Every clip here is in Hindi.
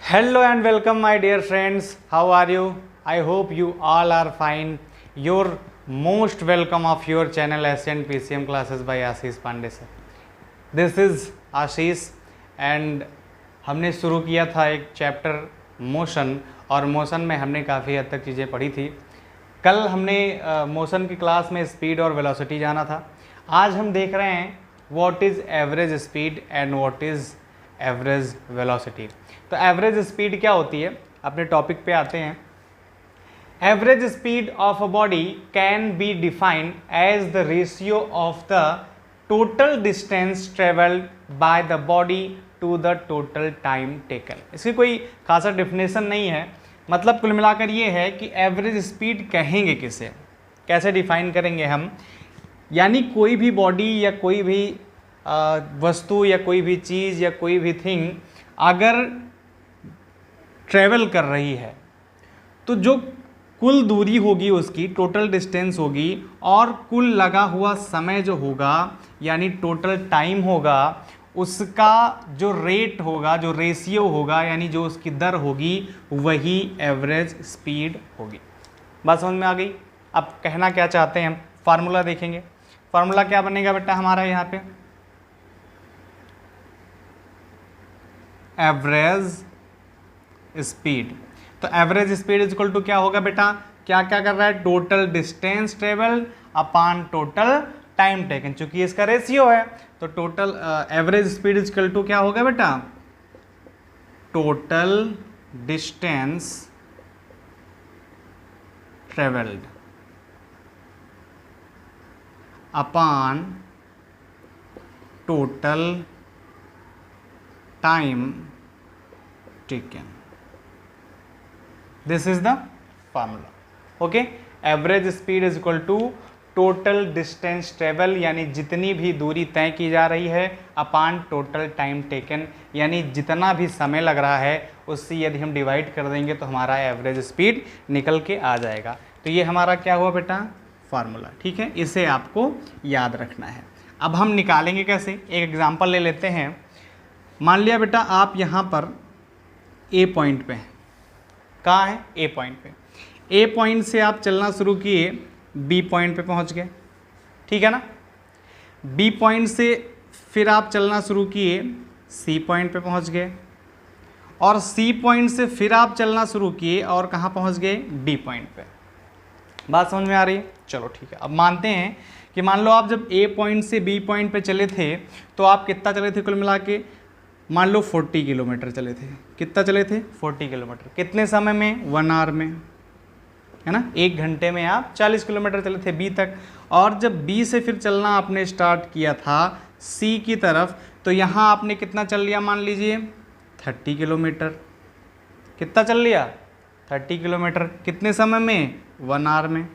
Hello and welcome my dear friends. How are you? I hope you all are fine. You're most welcome of your channel SN PCM classes by Ashish Pandey sir. This is Ashish and हमने शुरू किया था एक चैप्टर मोशन और मोशन में हमने काफ़ी हद तक चीज़ें पढ़ी थी। कल हमने मोशन की क्लास में स्पीड और वेलोसिटी जाना था। आज हम देख रहे हैं what is average speed and what is average velocity. तो एवरेज स्पीड क्या होती है, अपने टॉपिक पे आते हैं। Average speed of a body can be defined as the ratio of the total distance travelled by the body to the total time taken. इसकी कोई खासा डेफिनेशन नहीं है, मतलब कुल मिलाकर ये है कि एवरेज स्पीड कहेंगे किसे, कैसे डिफाइन करेंगे हम। यानी कोई भी बॉडी या कोई भी वस्तु या कोई भी चीज़ या कोई भी थिंग अगर ट्रेवल कर रही है तो जो कुल दूरी होगी उसकी टोटल डिस्टेंस होगी और कुल लगा हुआ समय जो होगा यानी टोटल टाइम होगा, उसका जो रेट होगा, जो रेशियो होगा यानी जो उसकी दर होगी, वही एवरेज स्पीड होगी। बात समझ में आ गई? अब कहना क्या चाहते हैं हम, फार्मूला देखेंगे। फार्मूला क्या बनेगा बेटा हमारा यहाँ पे, एवरेज स्पीड। तो average speed is equal to क्या होगा बेटा, क्या क्या कर रहा है, total distance travel upon total time taken. चूंकि इसका रेशियो है तो total average speed is equal to क्या होगा बेटा, total distance travelled upon total time taken. This is the formula. Okay, average speed is equal to total distance travel यानी जितनी भी दूरी तय की जा रही है अपॉन टोटल टाइम टेकन यानी जितना भी समय लग रहा है उससे यदि हम डिवाइड कर देंगे तो हमारा एवरेज स्पीड निकल के आ जाएगा। तो ये हमारा क्या हुआ बेटा, फार्मूला। ठीक है, इसे आपको याद रखना है। अब हम निकालेंगे कैसे, एक एग्जांपल ले लेते हैं। मान लिया बेटा आप यहाँ पर ए पॉइंट पे हैं। कहाँ है, ए पॉइंट पे। ए पॉइंट से आप चलना शुरू किए, बी पॉइंट पे पहुँच गए, ठीक है ना। बी पॉइंट से फिर आप चलना शुरू किए, सी पॉइंट पे पहुँच गए, और सी पॉइंट से फिर आप चलना शुरू किए और कहाँ पहुँच गए, डी पॉइंट पे। बात समझ में आ रही है? चलो ठीक है। अब मानते हैं कि मान लो आप जब ए पॉइंट से बी पॉइंट पे चले थे तो आप कितना चले थे कुल मिला के, मान लो 40 किलोमीटर चले थे। कितना चले थे, 40 किलोमीटर। कितने समय में, 1 आवर में, है ना। 1 घंटे में आप 40 किलोमीटर चले थे बी तक। और जब बी से फिर चलना आपने स्टार्ट किया था सी की तरफ, तो यहाँ आपने कितना चल लिया, मान लीजिए 30 किलोमीटर। कितना चल लिया, 30 किलोमीटर। कितने समय में, 1 आवर में।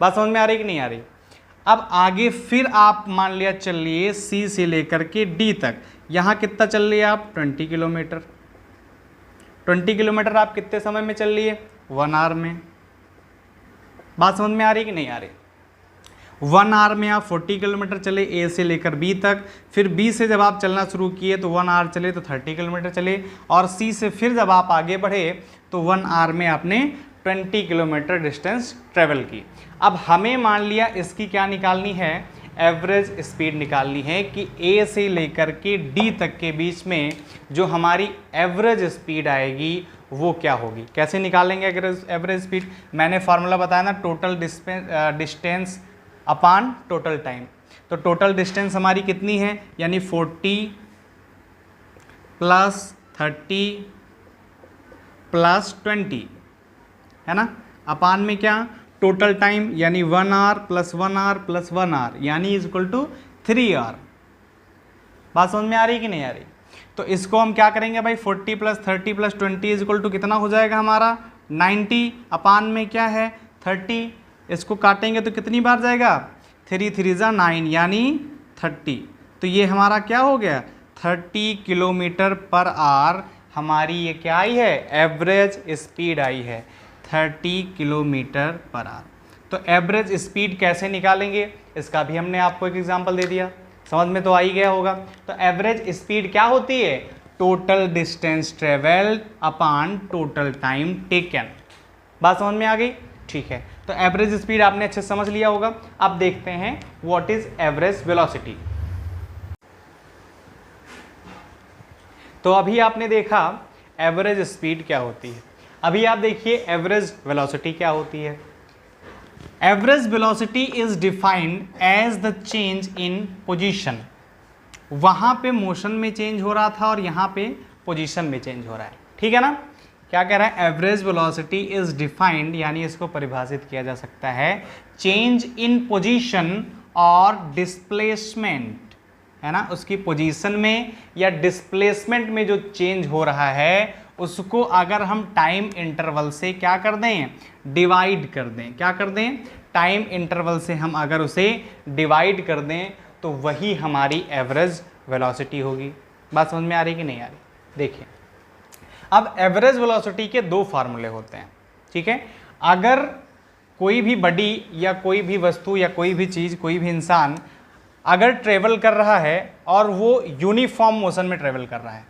बात समझ में आ रही कि नहीं आ रही? अब आगे फिर आप मान लिया चल लिए सी से लेकर के डी तक। यहाँ कितना चल लिए आप, 20 किलोमीटर। 20 किलोमीटर आप कितने समय में चल लिए, 1 आवर में। बात समझ में आ रही कि नहीं आ रही? 1 आवर में आप 40 किलोमीटर चले ए से लेकर बी तक। फिर बी से जब आप चलना शुरू किए तो 1 आवर चले तो 30 किलोमीटर चले, और सी से फिर जब आप आगे बढ़े तो 1 आवर में आपने 20 किलोमीटर डिस्टेंस ट्रेवल की। अब हमें मान लिया इसकी क्या निकालनी है, एवरेज स्पीड निकालनी है कि ए से लेकर के डी तक के बीच में जो हमारी एवरेज स्पीड आएगी वो क्या होगी। कैसे निकालेंगे एवरेज स्पीड, मैंने फार्मूला बताया ना, total distance upon total time. तो टोटल डिस्टेंस हमारी कितनी है, यानी 40 + 30 + 20, है ना, अपान में क्या, टोटल टाइम यानी 1 आवर + 1 आवर + 1 आवर यानी इज इक्वल टू 3 आवर। बात समझ में आ रही कि नहीं आ रही? तो इसको हम क्या करेंगे भाई, 40 + 30 + 20 इज इक्वल टू कितना हो जाएगा हमारा, 90। अपान में क्या है, 30। इसको काटेंगे तो कितनी बार जाएगा, 3 3 = 9 यानी 30। तो ये हमारा क्या हो गया, 30 किलोमीटर पर आवर हमारी ये क्या आई है, एवरेज स्पीड आई है, 30 किलोमीटर पर आवर। तो एवरेज स्पीड कैसे निकालेंगे, इसका भी हमने आपको एक एग्जांपल दे दिया, समझ में तो आ ही गया होगा। तो एवरेज स्पीड क्या होती है, total distance travelled upon total time taken. बात समझ में आ गई? ठीक है, तो एवरेज स्पीड आपने अच्छे से समझ लिया होगा। अब देखते हैं व्हाट इज एवरेज वेलोसिटी। तो अभी आपने देखा एवरेज स्पीड क्या होती है, अभी आप देखिए एवरेज वेलोसिटी क्या होती है। Average velocity is defined as the change in position. वहां पे मोशन में चेंज हो रहा था और यहां पे पोजीशन में चेंज हो रहा है, ठीक है ना। क्या कह रहा है? एवरेज वेलोसिटी इज डिफाइंड, यानी इसको परिभाषित किया जा सकता है चेंज इन पोजीशन और डिस्प्लेसमेंट, है ना, उसकी पोजीशन में या डिस्प्लेसमेंट में जो चेंज हो रहा है उसको अगर हम टाइम इंटरवल से क्या कर दें, डिवाइड कर दें। क्या कर दें? टाइम इंटरवल से हम अगर उसे डिवाइड कर दें तो वही हमारी एवरेज वेलोसिटी होगी। बात समझ में आ रही कि नहीं आ रही? देखिए, अब एवरेज वेलोसिटी के दो फार्मूले होते हैं, ठीक है। अगर कोई भी बॉडी या कोई भी वस्तु या कोई भी चीज़, कोई भी इंसान अगर ट्रेवल कर रहा है और वो यूनिफॉर्म मोशन में ट्रेवल कर रहा है।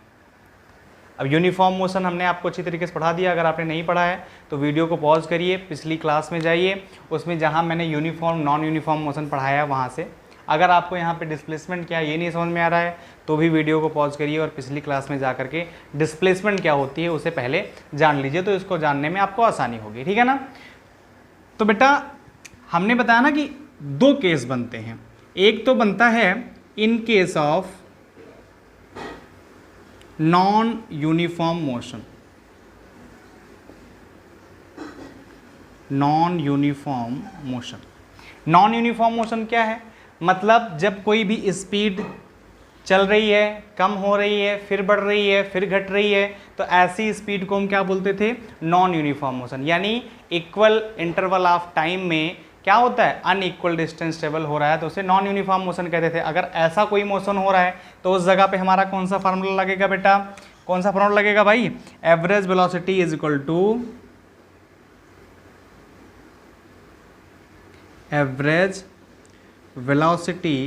अब यूनिफॉर्म मोशन हमने आपको अच्छी तरीके से पढ़ा दिया, अगर आपने नहीं पढ़ा है तो वीडियो को पॉज करिए, पिछली क्लास में जाइए, उसमें जहाँ मैंने यूनिफॉर्म नॉन यूनिफॉर्म मोशन पढ़ाया वहाँ से। अगर आपको यहाँ पे डिस्प्लेसमेंट क्या है ये नहीं समझ में आ रहा है तो भी वीडियो को पॉज करिए और पिछली क्लास में जा करके डिस्प्लेसमेंट क्या होती है उसे पहले जान लीजिए, तो इसको जानने में आपको आसानी होगी, ठीक है ना। तो बेटा हमने बताया ना कि दो केस बनते हैं, एक तो बनता है in case of non uniform motion, non uniform motion. Non uniform motion क्या है? मतलब जब कोई भी स्पीड चल रही है, कम हो रही है, फिर बढ़ रही है, फिर घट रही है, तो ऐसी स्पीड को हम क्या बोलते थे? Non uniform motion. यानी इक्वल इंटरवल ऑफ टाइम में क्या होता है? अनइक्वल डिस्टेंस ट्रेवल हो रहा है तो उसे नॉन यूनिफॉर्म मोशन कहते थे। अगर ऐसा कोई मोशन हो रहा है तो उस जगह पे हमारा कौन सा फार्मूला लगेगा बेटा? कौन सा फार्मूला लगेगा भाई? Average velocity is equal to average velocity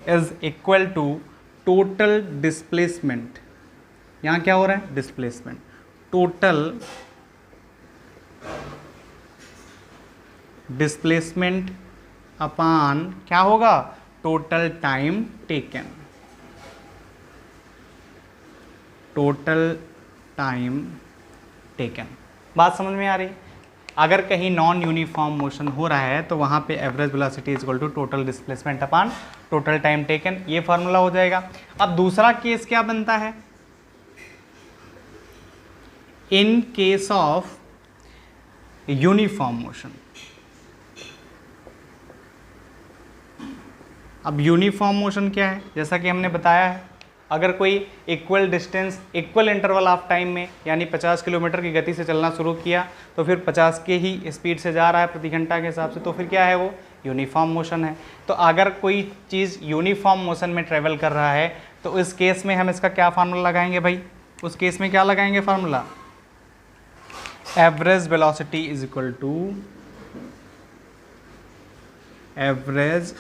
is equal to total displacement. यहां क्या हो रहा है? डिस्प्लेसमेंट। टोटल डिस्प्लेसमेंट अपान क्या होगा? Total time taken. Total time taken. बात समझ में आ रही? अगर कहीं नॉन यूनिफॉर्म मोशन हो रहा है तो वहां पे average velocity is equal to total displacement upon total time taken, ये फार्मूला हो जाएगा। अब दूसरा केस क्या बनता है? In case of uniform motion. अब यूनिफॉर्म मोशन क्या है? जैसा कि हमने बताया है, अगर कोई equal distance equal interval of time में यानी 50 किलोमीटर की गति से चलना शुरू किया तो फिर 50 के ही स्पीड से जा रहा है प्रति घंटा के हिसाब से, तो फिर क्या है? वो यूनिफॉर्म मोशन है। तो अगर कोई चीज़ यूनिफॉर्म मोशन में ट्रेवल कर रहा है तो इस केस में हम इसका क्या फार्मूला लगाएंगे भाई? उस केस में क्या लगाएंगे formula? Average velocity is equal to average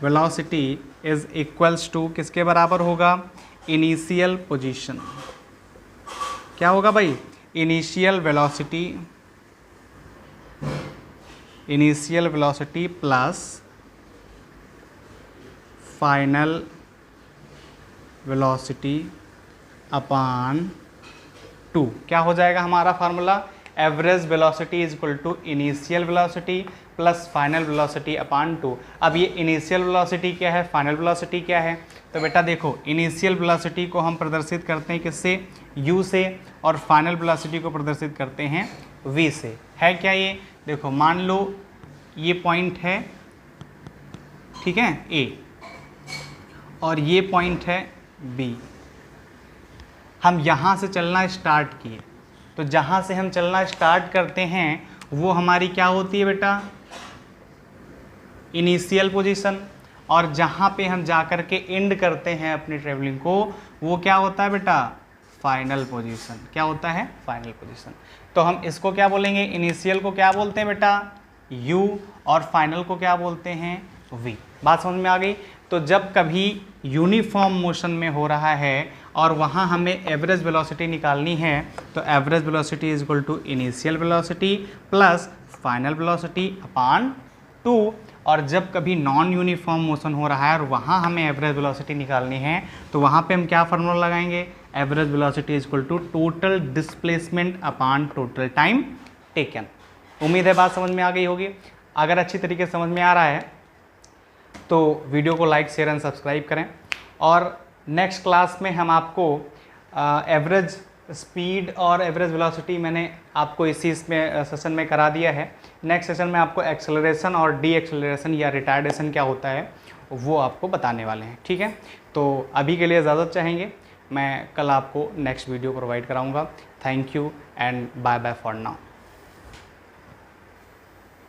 velocity is equals to किसके बराबर होगा? Initial position. क्या होगा भाई? Initial velocity, initial velocity plus final velocity upon 2। क्या हो जाएगा हमारा formula? Average velocity is equal to initial velocity plus final velocity upon 2। अब ये इनिशियल वेलोसिटी क्या है, फाइनल वेलोसिटी क्या है? तो बेटा देखो, इनिशियल वेलोसिटी को हम प्रदर्शित करते हैं किससे? u से, और फाइनल वेलोसिटी को प्रदर्शित करते हैं v से। है क्या ये? देखो मान लो ये पॉइंट है, ठीक है, a, और ये पॉइंट है b। हम यहाँ से चलना स्टार्ट किए, तो जहाँ से हम चलना स्टार्ट करते हैं वो हमारी क्या होती है बेटा? इनिशियल पोजीशन, और जहाँ पे हम जा कर के एंड करते हैं अपनी ट्रेवलिंग को वो क्या होता है बेटा? Final position. क्या होता है? Final position. तो हम इसको क्या बोलेंगे? इनिशियल को क्या बोलते हैं बेटा? u, और फाइनल को क्या बोलते हैं? v। बात समझ में आ गई? तो जब कभी यूनिफॉर्म मोशन में हो रहा है और वहाँ हमें एवरेज वेलोसिटी निकालनी है, तो average velocity is equal to initial velocity plus final velocity upon 2। और जब कभी नॉन यूनिफॉर्म मोशन हो रहा है और वहाँ हमें एवरेज वेलोसिटी निकालनी है, तो वहाँ पे हम क्या फार्मूला लगाएंगे, average velocity is equal to total displacement upon total time taken. उम्मीद है बात समझ में आ गई होगी। अगर अच्छी तरीके से समझ में आ रहा है तो वीडियो को लाइक शेयर एंड सब्सक्राइब करें। और नेक्स्ट क्लास में हम आपको एवरेज स्पीड और एवरेज वेलोसिटी मैंने आपको इसी में सेशन में करा दिया है। नेक्स्ट सेशन में आपको एक्सेलरेशन और डी एक्सेलरेशन या रिटार्डेशन क्या होता है वो आपको बताने वाले हैं, ठीक है। तो अभी के लिए इजाज़त चाहेंगे, मैं कल आपको नेक्स्ट वीडियो प्रोवाइड कराऊंगा। Thank you and bye bye for now.